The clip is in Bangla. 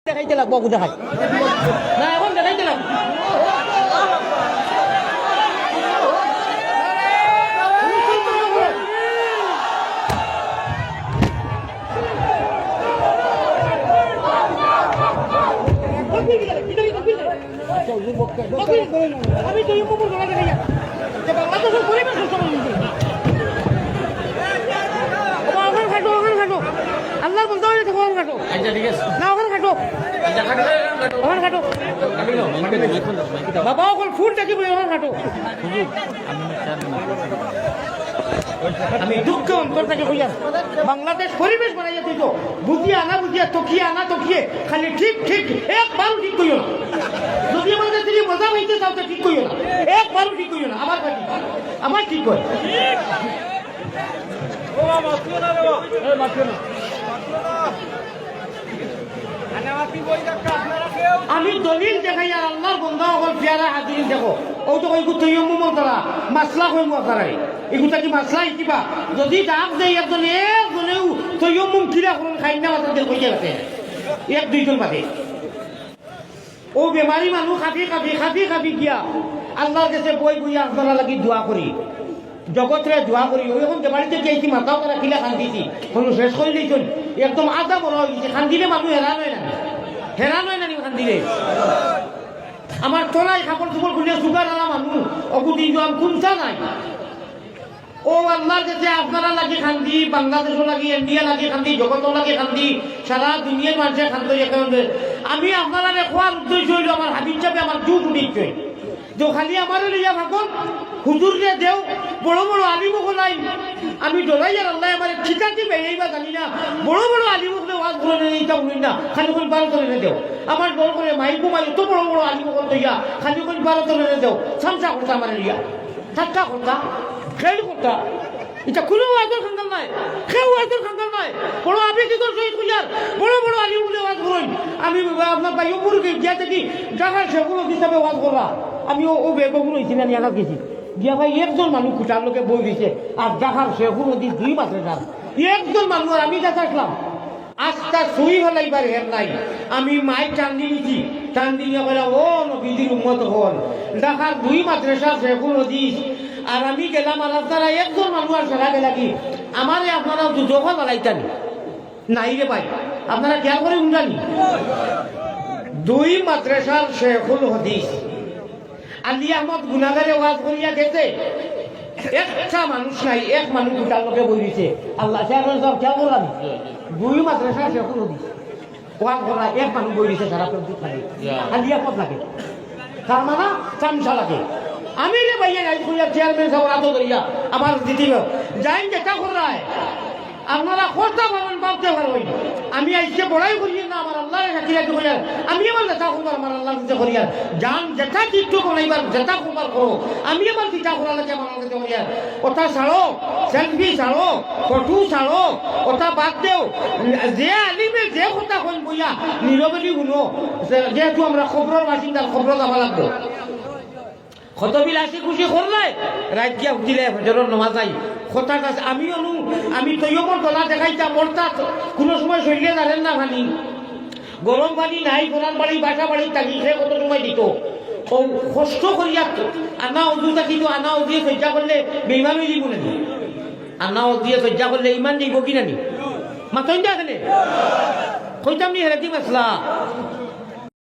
দেখাইতে লাগবো দেখাই না এখন দেখাইতে লাগবো আমি তো বাংলাদেশের পরিবেশ আল্লাহর বলতে হবে ওখানে খাটো না ওখানে খাটো ওখানে খাটো বাবা ওখানে ফুল থাকিব ওখানে খাটো আমি দুঃখ অন্তর থেকে কইয়া বাংলাদেশ পরিবেশ বানাইয়া দিত বুঝিয়া আনা বুঝিয়া তকিয়ে আনা তকিয়ে খালি ঠিক ঠিক একবারও ঠিক কইও না যদি আমাদের তিনি মজা হইতে চাও তো ঠিক কইও না একবারও ঠিক কইও না আমার কাছে আমার ঠিক কয় আমি দলিল দেখাই আর আল্লাহর বন্ধা অকল পেয়ারা হাজির দেখো ও তো কই তৈয়ম মতারা মাসলা কই মতারাই এগুলা কি মাসলা কিবা যদি ডাক দেয় একজনেও তৈয়ম কিরা কোন খাই না মাত্র কইয়া গেছে এক দুইজন বাদে ও বেমারি মানুষ খাবি গিয়া আল্লাহর কাছে বই বইয়া আপনারা লাগি দোয়া করি জগৎরে দোয়া করি ওই এখন যে বাড়িতে গিয়েছি মাথাও তারা কিলা খান্দিছি কোনো শেষ করে দিয়েছেন একদম আধা বড় হয়ে গেছে খান্দিলে মানুষ হেরান হয় না খান্দিলে আমার তোলাই কাপড় চোপড় খুলে সুগার আনা মানুষ অগুদি কোনটা নাই ও আল্লাহর কাছে আপনারা লাগে খান্দি বাংলাদেশও লাগে ইন্ডিয়া লাগে খান্দি জগতও লাগে খান্দি সারা দুনিয়ার মানুষের খান্দি এখানে আমি আপনারা খোয়ার উদ্দেশ্য হইল আমার হাবিব চাপে আমার যুগ উঠিছে তো খালি আমারও লিয়া ভাগন হুজুরে দেও বড় বড় আলিমুখ নাই আমি ডরাই আর আল্লাহ আমার ঠিকা দিবে এইবার জানি না বড় বড় আলিমুখলে ওয়াজ করে নেই তা বলি না খালি কোন 12 করে দেও আমার বড় করে মাইকু মাই এত বড় বড় আলিমুখ লইয়া খালি কোন 12 করে দেও সামসা করতা আমার লিয়া ঠাট্টা করতা খেল করতা এটা কোনো ওয়াজের খাঙ্গাল নাই কেউ ওয়াজের খাঙ্গাল নাই বড় আবেগিকর সহিত কইয়ার বড় বড় আলিমুখলে ওয়াজ করেন আমি আপনার ভাই উপরকে গিয়া দেখি জায়গার সেগুলো হিসাবে ওয়াজ করা আমি ও বেগুলো হয়েছি না নিয়ে গেছি গিয়া ভাই একজন মানুষ খুঁটার লোকে বই দিছে আর দেখার শেখু নদী 2 মাসে যান একজন মানুষ আর আমি দেখা আসলাম আজটা সুই হলাইবার হের নাই আমি মাই টান্দি নিছি টান্দি নিয়ে বলে ও নবীজির উম্মত হল দেখার 2 মাদ্রাসা শেখু নদী আর আমি গেলাম আর আপনারা একজন মানুষ আর সেরা গেলা কি আমারে আপনারা যখন বালাইতানি নাই রে ভাই আপনারা খেয়াল করে উন্ডানি 2 মাদ্রাসার শেখুল হদিস আলী আহমদ গুনাগারে ওয়াজ করিয়া গেছে একটা মানুষ নাই এক মানুষ গোটার লোকে বলিছে আল্লাহ সব খেয়াল করলাম 2 মাদ্রাসা শেখুল হদিস ওয়াজ করা এক মানুষ বলিছে সারা প্রত্যেক খালি আলী আহমদ লাগে তার মানে চামচা লাগে আমি রে ভাইয়া নাই কইয়া চেয়ারম্যান সাহেব আদর করিয়া আমার দিদি যাই যেটা করায় আপনারা কথা পাবেন ভাবতে পারবেন আমি আজকে বড়াই করি না আমার আল্লাহর সাথে রাখি করিয়া আমি আমার যেটা করবো আমার আল্লাহর কাছে করিয়া যান যেটা চিত্র করাইবার যেটা করবার করো আমি আমার চিন্তা করা লাগে আমার কাছে করিয়া ওটা ছাড়ো সেলফি ছাড়ো ফটো ছাড়ো ওটা বাদ দেও যে আলিমে যে কথা কইন বইয়া নীরবেলি শুনো যেহেতু আমরা খবরের বাসিন্দার খবর যাবা লাগবো ক্ষতবিলাসী খুশি করলে রাত গিয়া উঠিলে ফজরের নামাজ নাই কথা কাজ আমি তৈয়বর গলা দেখাইতাম অর্থাৎ কোনো সময় শরীরে জানেন না পানি গরম পানি নাই গরম বাড়ি বাসা বাড়ি থাকি সে কত সময় দিত ও কষ্ট করিয়া আনা অজু থাকিত আনা অজিয়ে সজ্জা করলে বেইমান হয়ে দিব নাকি আনা অজিয়ে সজ্জা করলে ইমান দিব কি নানি মাতন যা এখানে কইতাম নি হেরাতি মাসলা